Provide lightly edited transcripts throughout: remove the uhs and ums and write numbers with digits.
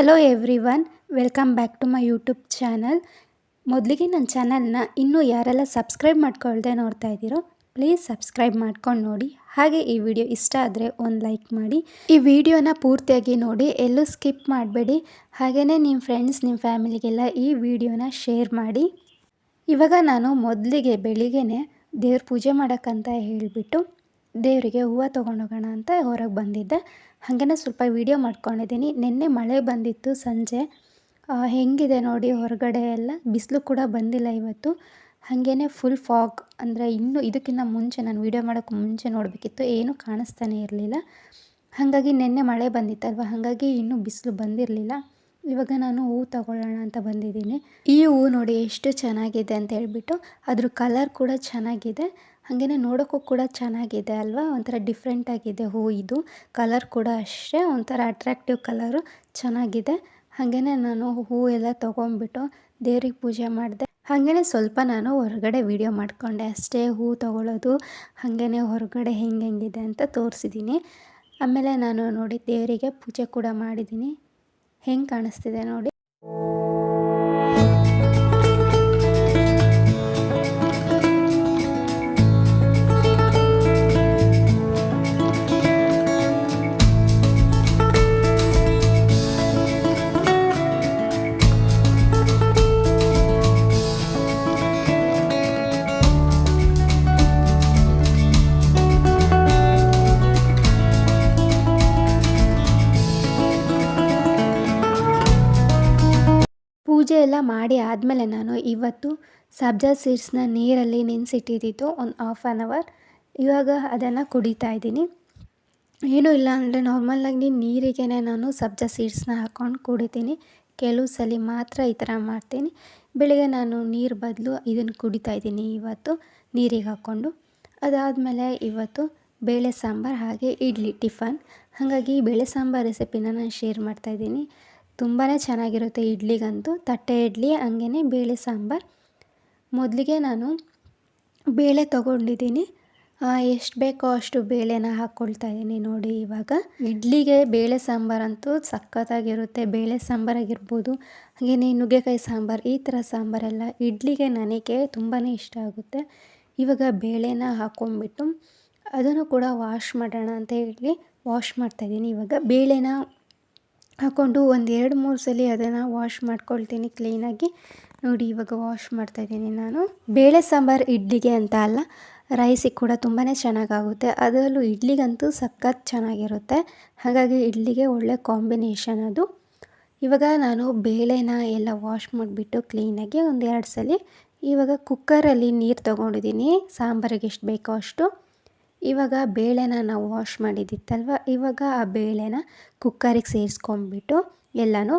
Hello everyone, welcome back to my YouTube channel. ಮೊದಲಿಗೆ ನನ್ನ ಚಾನಲ್ನ ಇನ್ನೂ ಯಾರೆಲ್ಲ ಸಬ್ಸ್ಕ್ರೈಬ್ ಮಾಡ್ಕೊಳ್ದೆ ನೋಡ್ತಾ ಇದ್ದೀರೋ ಪ್ಲೀಸ್ ಸಬ್ಸ್ಕ್ರೈಬ್ ಮಾಡ್ಕೊಂಡು ನೋಡಿ. ಹಾಗೆ ಈ ವಿಡಿಯೋ ಇಷ್ಟ ಆದರೆ ಒಂದು ಲೈಕ್ ಮಾಡಿ. ಈ ವಿಡಿಯೋನ ಪೂರ್ತಿಯಾಗಿ ನೋಡಿ, ಎಲ್ಲೂ ಸ್ಕಿಪ್ ಮಾಡಬೇಡಿ. ಹಾಗೆಯೇ ನಿಮ್ಮ ಫ್ರೆಂಡ್ಸ್, ನಿಮ್ಮ ಫ್ಯಾಮಿಲಿಗೆಲ್ಲ ಈ ವಿಡಿಯೋನ ಶೇರ್ ಮಾಡಿ. ಇವಾಗ ನಾನು ಮೊದಲಿಗೆ ಬೆಳಿಗ್ಗೆನೇ ದೇವ್ರ ಪೂಜೆ ಮಾಡೋಕ್ಕಂತ ಹೇಳಿಬಿಟ್ಟು ದೇವರಿಗೆ ಹೂವು ತೊಗೊಂಡೋಗೋಣ ಅಂತ ಹೊರಗೆ ಬಂದಿದ್ದೆ. ಹಾಗೆಯೇ ಸ್ವಲ್ಪ ವೀಡಿಯೋ ಮಾಡ್ಕೊಂಡಿದ್ದೀನಿ. ನಿನ್ನೆ ಮಳೆ ಬಂದಿತ್ತು ಸಂಜೆ. ಹೆಂಗಿದೆ ನೋಡಿ ಹೊರಗಡೆ ಎಲ್ಲ. ಬಿಸಿಲು ಕೂಡ ಬಂದಿಲ್ಲ ಇವತ್ತು. ಹಾಗೆಯೇ ಫುಲ್ ಫಾಗ್, ಅಂದರೆ ಇನ್ನೂ ಇದಕ್ಕಿಂತ ಮುಂಚೆ ನಾನು ವೀಡಿಯೋ ಮಾಡೋಕ್ಕೆ ಮುಂಚೆ ನೋಡಬೇಕಿತ್ತು, ಏನೂ ಕಾಣಿಸ್ತಾನೆ ಇರಲಿಲ್ಲ. ಹಾಗಾಗಿ ನಿನ್ನೆ ಮಳೆ ಬಂದಿತ್ತಲ್ವ, ಹಾಗಾಗಿ ಇನ್ನೂ ಬಿಸಿಲು ಬಂದಿರಲಿಲ್ಲ. ಇವಾಗ ನಾನು ಹೂವು ತಗೊಳ್ಳೋಣ ಅಂತ ಬಂದಿದ್ದೀನಿ. ಈ ಹೂವು ನೋಡಿ ಎಷ್ಟು ಚೆನ್ನಾಗಿದೆ ಅಂತ ಹೇಳ್ಬಿಟ್ಟು. ಅದ್ರ ಕಲರ್ ಕೂಡ ಚೆನ್ನಾಗಿದೆ, ಹಾಗೆಯೇ ನೋಡೋಕ್ಕೂ ಕೂಡ ಚೆನ್ನಾಗಿದೆ ಅಲ್ವಾ. ಒಂಥರ ಡಿಫ್ರೆಂಟಾಗಿದೆ ಹೂವು. ಇದು ಕಲರ್ ಕೂಡ ಅಷ್ಟೇ ಒಂಥರ ಅಟ್ರಾಕ್ಟಿವ್ ಕಲರು, ಚೆನ್ನಾಗಿದೆ. ಹಾಗೆಯೇ ನಾನು ಹೂವು ಎಲ್ಲ ತೊಗೊಂಡ್ಬಿಟ್ಟು ದೇವ್ರಿಗೆ ಪೂಜೆ ಮಾಡಿದೆ. ಹಾಗೆಯೇ ಸ್ವಲ್ಪ ನಾನು ಹೊರಗಡೆ ವೀಡಿಯೋ ಮಾಡಿಕೊಂಡೆ ಅಷ್ಟೇ. ಹೂವು ತೊಗೊಳ್ಳೋದು, ಹಾಗೆಯೇ ಹೊರಗಡೆ ಹೆಂಗಿದೆ ಅಂತ ತೋರಿಸಿದ್ದೀನಿ. ಆಮೇಲೆ ನಾನು ನೋಡಿ ದೇವರಿಗೆ ಪೂಜೆ ಕೂಡ ಮಾಡಿದ್ದೀನಿ. ಹೆಂಗೆ ಕಾಣಿಸ್ತಿದೆ ನೋಡಿ. ಪೂಜೆ ಎಲ್ಲ ಮಾಡಿ ಆದಮೇಲೆ ನಾನು ಇವತ್ತು ಸಬ್ಜಾ ಸೀಡ್ಸ್ನ ನೀರಲ್ಲಿ ನೆನೆಸಿಟ್ಟಿದ್ದು ಒಂದು 1/2 ಅವರ್. ಇವಾಗ ಅದನ್ನು ಕುಡಿತಾ ಇದ್ದೀನಿ. ಏನೂ ಇಲ್ಲ ಅಂದರೆ ನಾರ್ಮಲಾಗಿ ನೀರಿಗೆ ನಾನು ಸಬ್ಜಾ ಸೀಡ್ಸ್ನ ಹಾಕ್ಕೊಂಡು ಕುಡಿತೀನಿ. ಕೆಲವು ಸಲ ಮಾತ್ರ ಈ ಥರ ಮಾಡ್ತೀನಿ. ಬೆಳಿಗ್ಗೆ ನಾನು ನೀರು ಬದಲು ಇದನ್ನು ಕುಡಿತಾ ಇದ್ದೀನಿ ಇವತ್ತು ನೀರಿಗೆ ಹಾಕ್ಕೊಂಡು. ಅದಾದಮೇಲೆ ಇವತ್ತು ಬೇಳೆ ಸಾಂಬಾರು ಹಾಗೆ ಇಡ್ಲಿ ಟಿಫನ್. ಹಾಗಾಗಿ ಬೇಳೆ ಸಾಂಬಾರು ರೆಸಿಪಿನ ನಾನು ಶೇರ್ ಮಾಡ್ತಾಯಿದ್ದೀನಿ. ತುಂಬಾ ಚೆನ್ನಾಗಿರುತ್ತೆ ಇಡ್ಲಿಗಂತೂ. ತಟ್ಟೆ ಇಡ್ಲಿ, ಹಂಗೆ ಬೇಳೆ ಸಾಂಬಾರು. ಮೊದಲಿಗೆ ನಾನು ಬೇಳೆ ತೊಗೊಂಡಿದ್ದೀನಿ. ಎಷ್ಟು ಬೇಕೋ ಅಷ್ಟು ಬೇಳೆನ ಹಾಕ್ಕೊಳ್ತಾ ಇದ್ದೀನಿ ನೋಡಿ. ಇವಾಗ ಇಡ್ಲಿಗೆ ಬೇಳೆ ಸಾಂಬಾರಂತೂ ಸಖತ್ತಾಗಿರುತ್ತೆ. ಬೇಳೆ ಸಾಂಬಾರಾಗಿರ್ಬೋದು, ಹಾಗೆಯೇ ನುಗ್ಗೆಕಾಯಿ ಸಾಂಬಾರು, ಈ ಥರ ಸಾಂಬಾರೆಲ್ಲ ಇಡ್ಲಿಗೆ ನನಗೆ ತುಂಬಾ ಇಷ್ಟ ಆಗುತ್ತೆ. ಇವಾಗ ಬೇಳೆನ ಹಾಕ್ಕೊಂಡ್ಬಿಟ್ಟು ಅದನ್ನು ಕೂಡ ವಾಶ್ ಮಾಡೋಣ ಅಂತ ಹೇಳಿ ವಾಶ್ ಮಾಡ್ತಾಯಿದ್ದೀನಿ. ಇವಾಗ ಬೇಳೆನ ಹಾಕ್ಕೊಂಡು ಒಂದು 2-3 ಸಲ ಅದನ್ನು ವಾಶ್ ಮಾಡ್ಕೊಳ್ತೀನಿ ಕ್ಲೀನಾಗಿ. ನೋಡಿ ಇವಾಗ ವಾಶ್ ಮಾಡ್ತಾಯಿದ್ದೀನಿ ನಾನು. ಬೇಳೆ ಸಾಂಬಾರು ಇಡ್ಲಿಗೆ ಅಂತ ಅಲ್ಲ, ರೈಸಿಗೆ ಕೂಡ ತುಂಬಾ ಚೆನ್ನಾಗಾಗುತ್ತೆ. ಅದರಲ್ಲೂ ಇಡ್ಲಿಗಂತೂ ಸಖತ್ ಚೆನ್ನಾಗಿರುತ್ತೆ. ಹಾಗಾಗಿ ಇಡ್ಲಿಗೆ ಒಳ್ಳೆ ಕಾಂಬಿನೇಷನ್ ಅದು. ಇವಾಗ ನಾನು ಬೇಳೆನ ಎಲ್ಲ ವಾಶ್ ಮಾಡಿಬಿಟ್ಟು ಕ್ಲೀನಾಗಿ ಒಂದು 2 ಸಲ ಇವಾಗ ಕುಕ್ಕರಲ್ಲಿ ನೀರು ತೊಗೊಂಡಿದ್ದೀನಿ, ಸಾಂಬಾರಿಗೆ ಎಷ್ಟು ಬೇಕೋ ಅಷ್ಟು. ಇವಾಗ ಬೇಳೆನ ನಾವು ವಾಶ್ ಮಾಡಿದ್ದಿತ್ತಲ್ವ, ಇವಾಗ ಆ ಬೇಳೆನ ಕುಕ್ಕರಿಗೆ ಸೇರಿಸ್ಕೊಂಡ್ಬಿಟ್ಟು ಎಲ್ಲನೂ.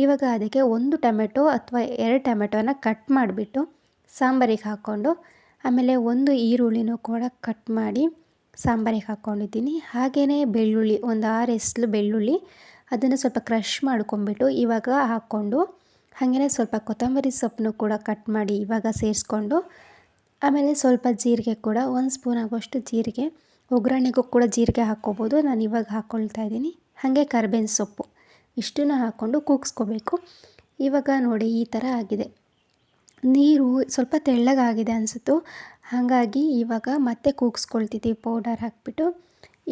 ಇವಾಗ ಅದಕ್ಕೆ 1 ಟೊಮೆಟೊ ಅಥವಾ 2 ಟೊಮೆಟೊನ ಕಟ್ ಮಾಡಿಬಿಟ್ಟು ಸಾಂಬಾರಿಗೆ ಹಾಕ್ಕೊಂಡು, ಆಮೇಲೆ 1 ಈರುಳ್ಳಿನೂ ಕೂಡ ಕಟ್ ಮಾಡಿ ಸಾಂಬಾರಿಗೆ ಹಾಕ್ಕೊಂಡಿದ್ದೀನಿ. ಹಾಗೆಯೇ ಬೆಳ್ಳುಳ್ಳಿ, ಒಂದು 6 ಎಸಳು ಬೆಳ್ಳುಳ್ಳಿ, ಅದನ್ನು ಸ್ವಲ್ಪ ಕ್ರಷ್ ಮಾಡ್ಕೊಂಬಿಟ್ಟು ಇವಾಗ ಹಾಕ್ಕೊಂಡು, ಹಾಗೆಯೇ ಸ್ವಲ್ಪ ಕೊತ್ತಂಬರಿ ಸೊಪ್ಪನ್ನು ಕೂಡ ಕಟ್ ಮಾಡಿ ಇವಾಗ ಸೇರಿಸ್ಕೊಂಡು, ಆಮೇಲೆ ಸ್ವಲ್ಪ ಜೀರಿಗೆ ಕೂಡ 1 ಸ್ಪೂನ್ ಆಗೋಷ್ಟು ಜೀರಿಗೆ, ಒಗ್ಗರಣೆಗೂ ಕೂಡ ಜೀರಿಗೆ ಹಾಕ್ಕೋಬೋದು. ನಾನು ಇವಾಗ ಹಾಕ್ಕೊಳ್ತಾ ಇದ್ದೀನಿ. ಹಾಗೆ ಕರಿಬೇವಿನ ಸೊಪ್ಪು, ಇಷ್ಟನ್ನು ಹಾಕ್ಕೊಂಡು ಕೂಗಿಸ್ಕೋಬೇಕು. ಇವಾಗ ನೋಡಿ ಈ ಥರ ಆಗಿದೆ. ನೀರು ಸ್ವಲ್ಪ ತೆಳ್ಳಗಾಗಿದೆ ಅನಿಸುತ್ತು, ಹಾಗಾಗಿ ಇವಾಗ ಮತ್ತೆ ಕೂಗಿಸ್ಕೊಳ್ತಿದ್ದೀವಿ ಪೌಡರ್ ಹಾಕ್ಬಿಟ್ಟು.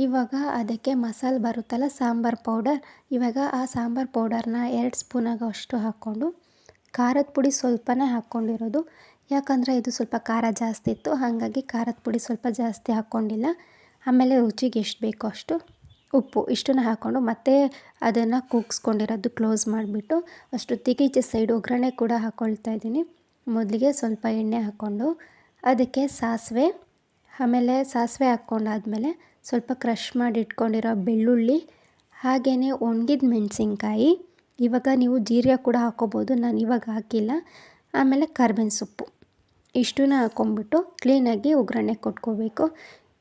ಇವಾಗ ಅದಕ್ಕೆ ಮಸಾಲೆ ಬರುತ್ತಲ್ಲ ಸಾಂಬಾರು ಪೌಡರ್, ಇವಾಗ ಆ ಸಾಂಬಾರು ಪೌಡರ್ನ 2 ಸ್ಪೂನ್ ಆಗೋಷ್ಟು ಹಾಕ್ಕೊಂಡು, ಖಾರದ ಪುಡಿ ಸ್ವಲ್ಪನೇ ಹಾಕ್ಕೊಂಡಿರೋದು, ಯಾಕಂದರೆ ಇದು ಸ್ವಲ್ಪ ಖಾರ ಜಾಸ್ತಿ ಇತ್ತು, ಹಾಗಾಗಿ ಖಾರದ ಪುಡಿ ಸ್ವಲ್ಪ ಜಾಸ್ತಿ ಹಾಕ್ಕೊಂಡಿಲ್ಲ. ಆಮೇಲೆ ರುಚಿಗೆ ಎಷ್ಟು ಬೇಕೋ ಅಷ್ಟು ಉಪ್ಪು, ಇಷ್ಟನ್ನು ಹಾಕ್ಕೊಂಡು ಮತ್ತೆ ಅದನ್ನು ಕೂಗಿಸ್ಕೊಂಡಿರೋದು ಕ್ಲೋಸ್ ಮಾಡಿಬಿಟ್ಟು ಅಷ್ಟೊತ್ತಿಗೆ ಈಚೆ ಸೈಡ್ ಒಗ್ಗರಣೆ ಕೂಡ ಹಾಕ್ಕೊಳ್ತಾ ಇದ್ದೀನಿ. ಮೊದಲಿಗೆ ಸ್ವಲ್ಪ ಎಣ್ಣೆ ಹಾಕ್ಕೊಂಡು ಅದಕ್ಕೆ ಸಾಸಿವೆ, ಆಮೇಲೆ ಸಾಸಿವೆ ಹಾಕ್ಕೊಂಡಾದ್ಮೇಲೆ ಸ್ವಲ್ಪ ಕ್ರಷ್ ಮಾಡಿ ಇಟ್ಕೊಂಡಿರೋ ಬೆಳ್ಳುಳ್ಳಿ, ಹಾಗೆಯೇ ಒಣಗಿದ ಮೆಣಸಿನ್ಕಾಯಿ, ಇವಾಗ ನೀವು ಜೀರಿಗೆ ಕೂಡ ಹಾಕ್ಕೋಬೋದು, ನಾನು ಇವಾಗ ಹಾಕಿಲ್ಲ. ಆಮೇಲೆ ಕರಿಬೇವಿನ ಸೊಪ್ಪು, ಇಷ್ಟನ್ನು ಹಾಕ್ಕೊಂಬಿಟ್ಟು ಕ್ಲೀನಾಗಿ ಒಗ್ಗರಣೆ ಕೊಟ್ಕೋಬೇಕು.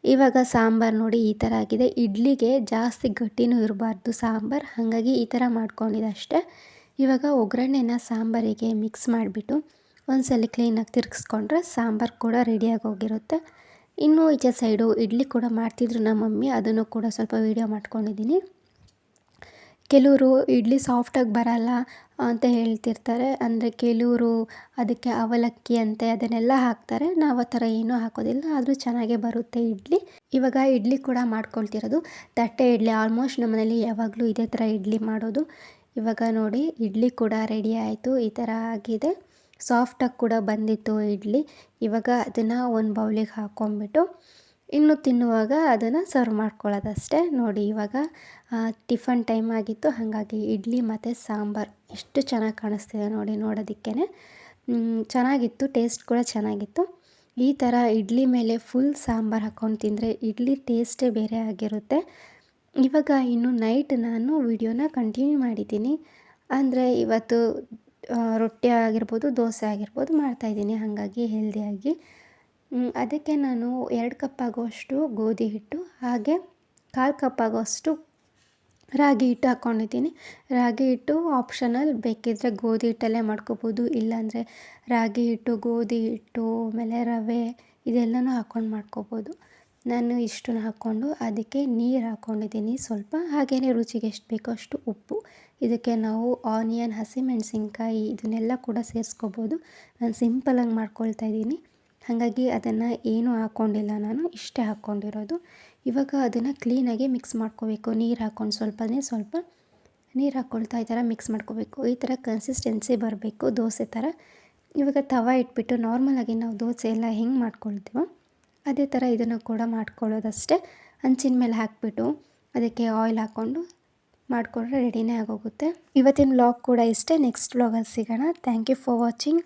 ಇವಾಗ ಸಾಂಬಾರು ನೋಡಿ ಈ ಥರ ಆಗಿದೆ. ಇಡ್ಲಿಗೆ ಜಾಸ್ತಿ ಗಟ್ಟಿನೂ ಇರಬಾರ್ದು ಸಾಂಬಾರು, ಹಾಗಾಗಿ ಈ ಥರ ಮಾಡ್ಕೊಂಡಿದ್ದೆ ಅಷ್ಟೇ. ಇವಾಗ ಒಗ್ಗರಣೆನ ಸಾಂಬಾರಿಗೆ ಮಿಕ್ಸ್ ಮಾಡಿಬಿಟ್ಟು ಒಂದ್ಸಲ ಕ್ಲೀನಾಗಿ ತಿರುಗಿಸ್ಕೊಂಡ್ರೆ ಸಾಂಬಾರು ಕೂಡ ರೆಡಿಯಾಗಿ ಹೋಗಿರುತ್ತೆ. ಇನ್ನೂ ಈಚೆ ಸೈಡು ಇಡ್ಲಿ ಕೂಡ ಮಾಡ್ತಿದ್ರು ನಮ್ಮ ಮಮ್ಮಿ, ಅದನ್ನು ಕೂಡ ಸ್ವಲ್ಪ ವೀಡಿಯೋ ಮಾಡ್ಕೊಂಡಿದ್ದೀನಿ. ಕೆಲವರು ಇಡ್ಲಿ ಸಾಫ್ಟಾಗಿ ಬರಲ್ಲ ಅಂತ ಹೇಳ್ತಿರ್ತಾರೆ. ಅಂದರೆ ಕೆಲವರು ಅದಕ್ಕೆ ಅವಲಕ್ಕಿ ಅಂತೆ ಅದನ್ನೆಲ್ಲ ಹಾಕ್ತಾರೆ. ನಾವು ಆ ಥರ ಏನೂ ಹಾಕೋದಿಲ್ಲ, ಆದರೂ ಚೆನ್ನಾಗೇ ಬರುತ್ತೆ ಇಡ್ಲಿ. ಇವಾಗ ಇಡ್ಲಿ ಕೂಡ ಮಾಡ್ಕೊಳ್ತಿರೋದು ತಟ್ಟೆ ಇಡ್ಲಿ. ಆಲ್ಮೋಸ್ಟ್ ನಮ್ಮನೇಲಿ ಯಾವಾಗಲೂ ಇದೇ ಥರ ಇಡ್ಲಿ ಮಾಡೋದು. ಇವಾಗ ನೋಡಿ ಇಡ್ಲಿ ಕೂಡ ರೆಡಿ ಆಯಿತು. ಈ ಥರ ಆಗಿದೆ, ಸಾಫ್ಟಾಗಿ ಕೂಡ ಬಂದಿತ್ತು ಇಡ್ಲಿ. ಇವಾಗ ಅದನ್ನು ಒಂದು ಬೌಲಿಗೆ ಹಾಕ್ಕೊಂಬಿಟ್ಟು ಇನ್ನು ತಿನ್ನುವಾಗ ಅದನ್ನು ಸರ್ವ್ ಮಾಡ್ಕೊಳ್ಳೋದಷ್ಟೇ. ನೋಡಿ ಇವಾಗ ಟಿಫನ್ ಟೈಮ್ ಆಗಿತ್ತು, ಹಾಗಾಗಿ ಇಡ್ಲಿ ಮತ್ತು ಸಾಂಬಾರು ಎಷ್ಟು ಚೆನ್ನಾಗಿ ಕಾಣಿಸ್ತಿದೆ ನೋಡಿ ನೋಡೋದಕ್ಕೇ. ಚೆನ್ನಾಗಿತ್ತು, ಟೇಸ್ಟ್ ಕೂಡ ಚೆನ್ನಾಗಿತ್ತು. ಈ ಥರ ಇಡ್ಲಿ ಮೇಲೆ ಫುಲ್ ಸಾಂಬಾರು ಹಾಕ್ಕೊಂಡು ತಿಂದರೆ ಇಡ್ಲಿ ಟೇಸ್ಟೇ ಬೇರೆ ಆಗಿರುತ್ತೆ. ಇವಾಗ ಇನ್ನು ನೈಟ್ ನಾನು ವಿಡಿಯೋನ ಕಂಟಿನ್ಯೂ ಮಾಡಿದ್ದೀನಿ. ಅಂದರೆ ಇವತ್ತು ರೊಟ್ಟಿ ಆಗಿರ್ಬೋದು, ದೋಸೆ ಆಗಿರ್ಬೋದು ಮಾಡ್ತಾಯಿದ್ದೀನಿ, ಹಾಗಾಗಿ ಹೆಲ್ದಿಯಾಗಿ. ಅದಕ್ಕೆ ನಾನು 2 ಕಪ್ ಆಗುವಷ್ಟು ಗೋಧಿ ಹಿಟ್ಟು, ಹಾಗೆ 1/4 ಕಪ್ ಆಗುವಷ್ಟು ರಾಗಿ ಹಿಟ್ಟು ಹಾಕ್ಕೊಂಡಿದ್ದೀನಿ. ರಾಗಿ ಹಿಟ್ಟು ಆಪ್ಷನಲ್, ಬೇಕಿದ್ದರೆ ಗೋಧಿ ಹಿಟ್ಟಲ್ಲೇ ಮಾಡ್ಕೋಬೋದು, ಇಲ್ಲಾಂದರೆ ರಾಗಿ ಹಿಟ್ಟು, ಗೋಧಿ ಹಿಟ್ಟು, ಆಮೇಲೆ ರವೆ ಇದೆಲ್ಲನೂ ಹಾಕ್ಕೊಂಡು ಮಾಡ್ಕೋಬೋದು. ನಾನು ಇಷ್ಟನ್ನು ಹಾಕ್ಕೊಂಡು ಅದಕ್ಕೆ ನೀರು ಹಾಕ್ಕೊಂಡಿದ್ದೀನಿ ಸ್ವಲ್ಪ, ಹಾಗೆಯೇ ರುಚಿಗೆ ಎಷ್ಟು ಬೇಕೋ ಅಷ್ಟು ಉಪ್ಪು. ಇದಕ್ಕೆ ನಾವು ಆನಿಯನ್, ಹಸಿಮೆಣಸಿನ್ಕಾಯಿ ಇದನ್ನೆಲ್ಲ ಕೂಡ ಸೇರಿಸ್ಕೋಬೋದು. ನಾನು ಸಿಂಪಲಾಗಿ ಮಾಡ್ಕೊಳ್ತಾ ಇದ್ದೀನಿ, ಹಾಗಾಗಿ ಅದನ್ನು ಏನೂ ಹಾಕ್ಕೊಂಡಿಲ್ಲ, ನಾನು ಇಷ್ಟೇ ಹಾಕ್ಕೊಂಡಿರೋದು. ಇವಾಗ ಅದನ್ನು ಕ್ಲೀನಾಗಿ ಮಿಕ್ಸ್ ಮಾಡ್ಕೋಬೇಕು. ನೀರು ಹಾಕ್ಕೊಂಡು ಸ್ವಲ್ಪ ನೀರು ಹಾಕ್ಕೊಳ್ತಾ ಈ ಥರ ಮಿಕ್ಸ್ ಮಾಡ್ಕೋಬೇಕು. ಈ ಥರ ಕನ್ಸಿಸ್ಟೆನ್ಸಿ ಬರಬೇಕು ದೋಸೆ ಥರ. ಇವಾಗ ತವ ಇಟ್ಬಿಟ್ಟು ನಾರ್ಮಲಾಗಿ ನಾವು ದೋಸೆ ಎಲ್ಲ ಹೆಂಗೆ ಮಾಡ್ಕೊಳ್ತೀವೋ ಅದೇ ಥರ ಇದನ್ನು ಕೂಡ ಮಾಡ್ಕೊಳ್ಳೋದಷ್ಟೇ. ಹಂಚಿನ ಮೇಲೆ ಹಾಕಿಬಿಟ್ಟು ಅದಕ್ಕೆ ಆಯಿಲ್ ಹಾಕ್ಕೊಂಡು ಮಾಡಿಕೊಂಡ್ರೆ ರೆಡಿನೇ ಆಗೋಗುತ್ತೆ. ಇವತ್ತಿನ ವ್ಲಾಗ್ ಕೂಡ ಇಷ್ಟೇ. ನೆಕ್ಸ್ಟ್ ವ್ಲಾಗಲ್ಲಿ ಸಿಗೋಣ. Thank you for watching.